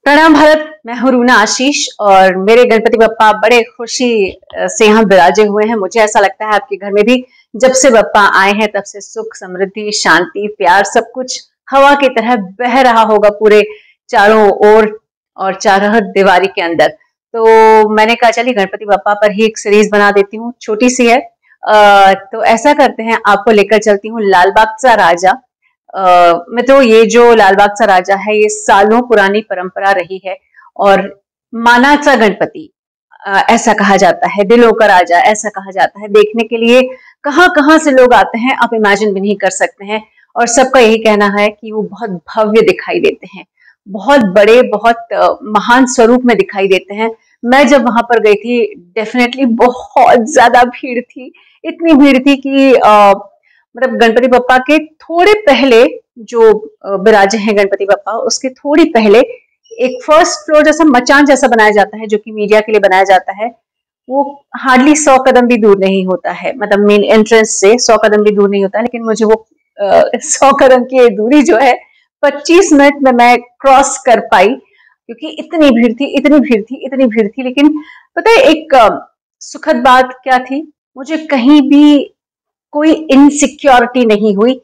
प्रणाम भारत। मैं हूं रूना आशीष और मेरे गणपति बप्पा बड़े खुशी से यहाँ विराजे हुए हैं। मुझे ऐसा लगता है आपके घर में भी जब से बप्पा आए हैं तब से सुख, समृद्धि, शांति, प्यार सब कुछ हवा की तरह बह रहा होगा पूरे चारों ओर और चारों दीवारी के अंदर। तो मैंने कहा चलिए गणपति बप्पा पर ही एक सीरीज बना देती हूँ, छोटी सी है। तो ऐसा करते हैं, आपको लेकर चलती हूँ लाल बाग चा राजा। मैं तो ये जो लाल बाग चा राजा है ये सालों पुरानी परंपरा रही है और मानाचा गणपति ऐसा कहा जाता है, दिलों का राजा ऐसा कहा जाता है। देखने के लिए कहाँ कहाँ से लोग आते हैं, आप इमेजिन भी नहीं कर सकते हैं। और सबका यही कहना है कि वो बहुत भव्य दिखाई देते हैं, बहुत बड़े, बहुत महान स्वरूप में दिखाई देते हैं। मैं जब वहां पर गई थी डेफिनेटली बहुत ज्यादा भीड़ थी, इतनी भीड़ थी कि मतलब गणपति बप्पा के थोड़े पहले जो विराजे हैं गणपति बप्पा, उसके थोड़ी पहले एक फर्स्ट फ्लोर जैसा मचान जैसा बनाया जाता है जो कि मीडिया के लिए बनाया जाता है। वो हार्डली 100 कदम भी दूर नहीं होता है, मतलब मेन एंट्रेंस से 100 कदम भी दूर नहीं होता है। लेकिन मुझे वो 100 कदम की दूरी जो है 25 मिनट में मैं क्रॉस कर पाई, क्योंकि इतनी भीड़ थी, इतनी भीड़ थी, इतनी भीड़ थी। लेकिन पता है एक सुखद बात क्या थी, मुझे कहीं भी कोई इनसिक्योरिटी नहीं हुई।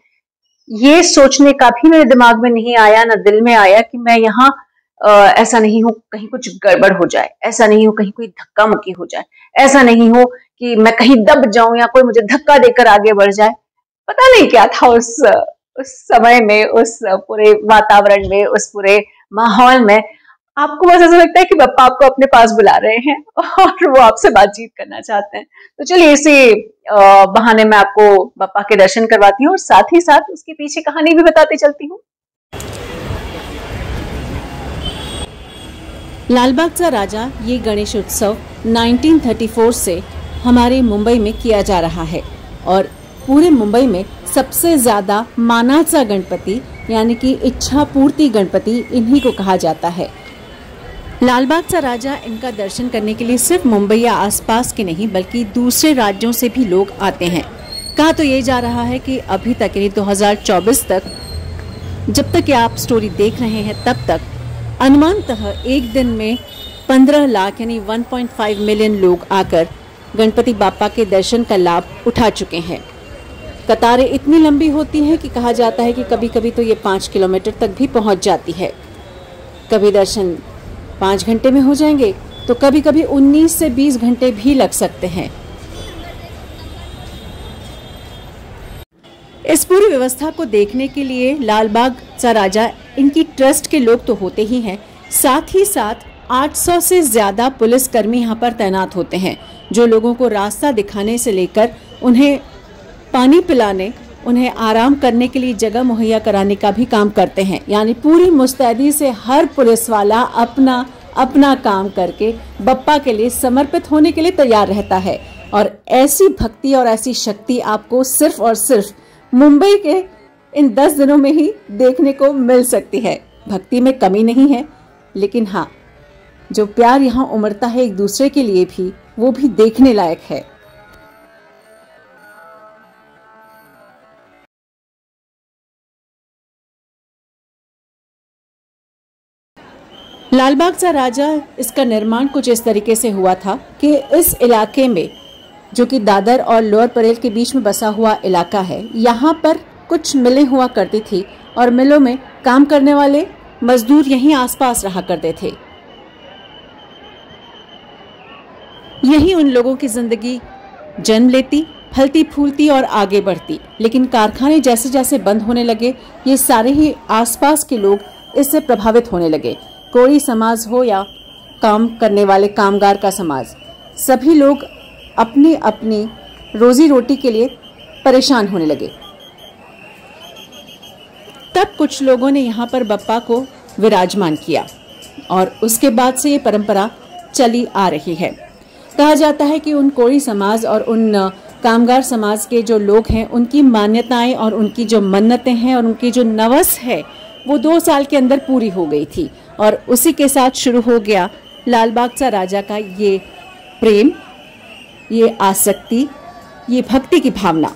ये सोचने का भी मेरे दिमाग में नहीं आया, ना दिल में आया कि मैं यहाँ ऐसा नहीं हो कहीं कुछ गड़बड़ हो जाए, ऐसा नहीं हो कहीं कोई धक्का मुक्की हो जाए, ऐसा नहीं हो कि मैं कहीं दब जाऊं या कोई मुझे धक्का देकर आगे बढ़ जाए। पता नहीं क्या था उस समय में, उस पूरे वातावरण में, उस पूरे माहौल में। आपको बस ऐसा लगता है कि बप्पा आपको अपने पास बुला रहे हैं और वो आपसे बातचीत करना चाहते हैं। तो चलिए इसी बहाने मैं आपको बप्पा के दर्शन करवाती हूँ और साथ ही साथ उसके पीछे कहानी भी बताते चलती हूँ। लालबाग चा राजा ये गणेश उत्सव 1934 से हमारे मुंबई में किया जा रहा है और पूरे मुंबई में सबसे ज्यादा मानाचा गणपति यानी कि इच्छा पूर्ति गणपति इन्हीं को कहा जाता है। लालबाग चा राजा इनका दर्शन करने के लिए सिर्फ मुंबई या आसपास के नहीं बल्कि दूसरे राज्यों से भी लोग आते हैं। कहा तो ये जा रहा है कि अभी तक यानी 2024 तक, जब तक आप स्टोरी देख रहे हैं तब तक अनुमानतः एक दिन में 15 लाख यानी 1.5 मिलियन लोग आकर गणपति बाप्पा के दर्शन का लाभ उठा चुके हैं। कतारें इतनी लंबी होती हैं कि कहा जाता है कि कभी कभी तो ये 5 किलोमीटर तक भी पहुंच जाती है। कभी दर्शन 5 घंटे में हो जाएंगे तो कभी कभी 19 से 20 घंटे भी लग सकते हैं। इस पूरी व्यवस्था को देखने के लिए लालबाग चा राजा इनकी ट्रस्ट के लोग तो होते ही हैं, साथ ही साथ 800 से ज्यादा पुलिसकर्मी यहाँ पर तैनात होते हैं जो लोगों को रास्ता दिखाने से लेकर उन्हें पानी पिलाने, उन्हें आराम करने के लिए जगह मुहैया कराने का भी काम करते हैं। यानी पूरी मुस्तैदी से हर पुलिस वाला अपना अपना काम करके बप्पा के लिए समर्पित होने के लिए तैयार रहता है। और ऐसी भक्ति और ऐसी शक्ति आपको सिर्फ और सिर्फ मुंबई के इन 10 दिनों में ही देखने को मिल सकती है। भक्ति में कमी नहीं है, लेकिन हाँ, जो प्यार यहाँ उमड़ता है एक दूसरे के लिए भी, वो भी देखने लायक है। लालबाग चा राजा, इसका निर्माण कुछ इस तरीके से हुआ था कि इस इलाके में, जो कि दादर और लोअर परेल के बीच में बसा हुआ इलाका है, यहाँ पर कुछ मिलें हुआ करती थी और मिलों में काम करने वाले मजदूर यहीं आसपास रहा करते थे। यही उन लोगों की जिंदगी जन्म लेती, फलती फूलती और आगे बढ़ती। लेकिन कारखाने जैसे जैसे बंद होने लगे, ये सारे ही आसपास के लोग इससे प्रभावित होने लगे। कोई समाज हो या काम करने वाले कामगार का समाज, सभी लोग अपनी अपनी रोजी रोटी के लिए परेशान होने लगे। तब कुछ लोगों ने यहाँ पर बप्पा को विराजमान किया और उसके बाद से ये परंपरा चली आ रही है। कहा जाता है कि उन कोरी समाज और उन कामगार समाज के जो लोग हैं, उनकी मान्यताएं और उनकी जो मन्नतें हैं और उनकी जो नवस है वो 2 साल के अंदर पूरी हो गई थी और उसी के साथ शुरू हो गया लालबाग चा राजा का ये प्रेम, ये आसक्ति, ये भक्ति की भावना।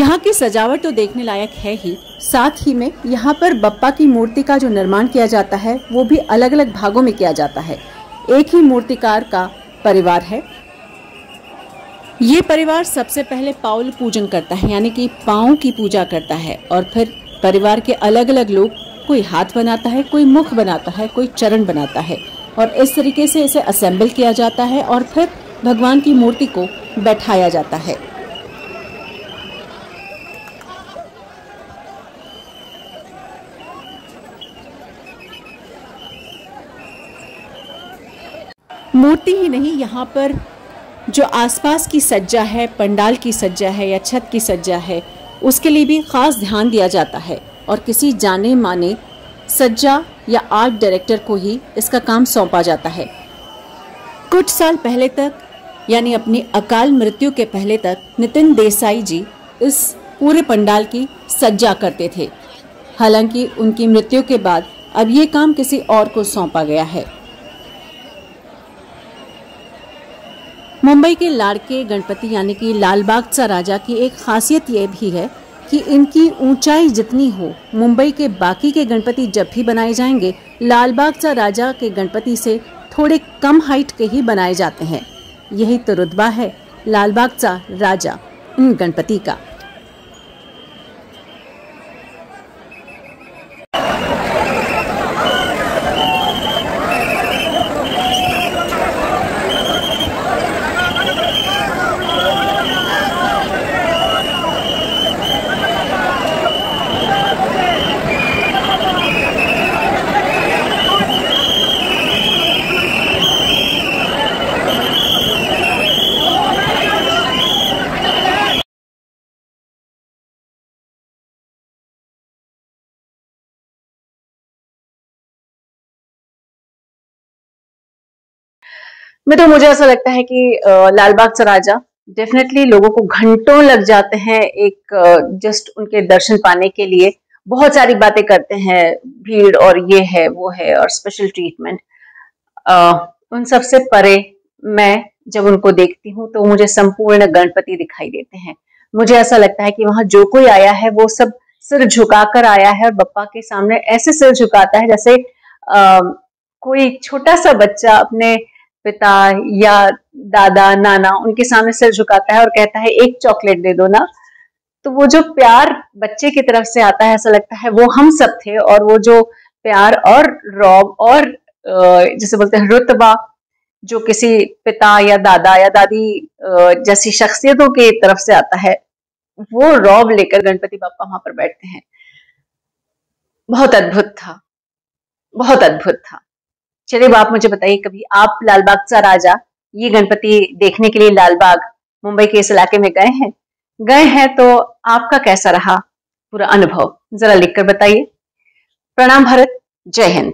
यहाँ की सजावट तो देखने लायक है ही, साथ ही में यहाँ पर बप्पा की मूर्ति का जो निर्माण किया जाता है वो भी अलग अलग भागों में किया जाता है। एक ही मूर्तिकार का परिवार है। ये परिवार सबसे पहले पाउल पूजन करता है, यानी कि पाँव की पूजा करता है, और फिर परिवार के अलग अलग लोग, कोई हाथ बनाता है, कोई मुख बनाता है, कोई चरण बनाता है, और इस तरीके से इसे असेंबल किया जाता है और फिर भगवान की मूर्ति को बैठाया जाता है। मूर्ति ही नहीं, यहाँ पर जो आसपास की सज्जा है, पंडाल की सज्जा है या छत की सज्जा है, उसके लिए भी खास ध्यान दिया जाता है और किसी जाने माने सज्जा या आर्ट डायरेक्टर को ही इसका काम सौंपा जाता है। कुछ साल पहले तक, यानी अपनी अकाल मृत्यु के पहले तक, नितिन देसाई जी इस पूरे पंडाल की सज्जा करते थे। हालांकि उनकी मृत्यु के बाद अब ये काम किसी और को सौंपा गया है। मुंबई के लाड़के गणपति यानी कि लालबागचा राजा की एक खासियत यह भी है कि इनकी ऊंचाई जितनी हो, मुंबई के बाकी के गणपति जब भी बनाए जाएंगे लालबागचा राजा के गणपति से थोड़े कम हाइट के ही बनाए जाते हैं। यही तो रुतबा है लालबागचा राजा इन गणपति का। मुझे ऐसा लगता है कि लालबागचा राजा डेफिनेटली लोगों को घंटों लग जाते हैं एक जस्ट उनके दर्शन पाने के लिए। बहुत सारी बातें करते हैं, भीड़ और ये है वो है और स्पेशल ट्रीटमेंट। उन सब से परे मैं जब उनको देखती हूँ तो मुझे संपूर्ण गणपति दिखाई देते हैं। मुझे ऐसा लगता है कि वहां जो कोई आया है वो सब सिर झुकाकर आया है और बप्पा के सामने ऐसे सिर झुकाता है जैसे कोई छोटा सा बच्चा अपने पिता या दादा नाना उनके सामने सिर झुकाता है और कहता है एक चॉकलेट दे दो ना। तो वो जो प्यार बच्चे की तरफ से आता है, ऐसा लगता है वो हम सब थे। और वो जो प्यार और रौब और जिसे बोलते हैं रुतबा जो किसी पिता या दादा या दादी जैसी शख्सियतों की तरफ से आता है, वो रौब लेकर गणपति बप्पा वहां पर बैठते हैं। बहुत अद्भुत था, बहुत अद्भुत था। चलिए आप मुझे बताइए, कभी आप लालबागचा राजा ये गणपति देखने के लिए लालबाग मुंबई के इस इलाके में गए हैं? गए हैं तो आपका कैसा रहा पूरा अनुभव, जरा लिखकर बताइए। प्रणाम भारत, जय हिंद।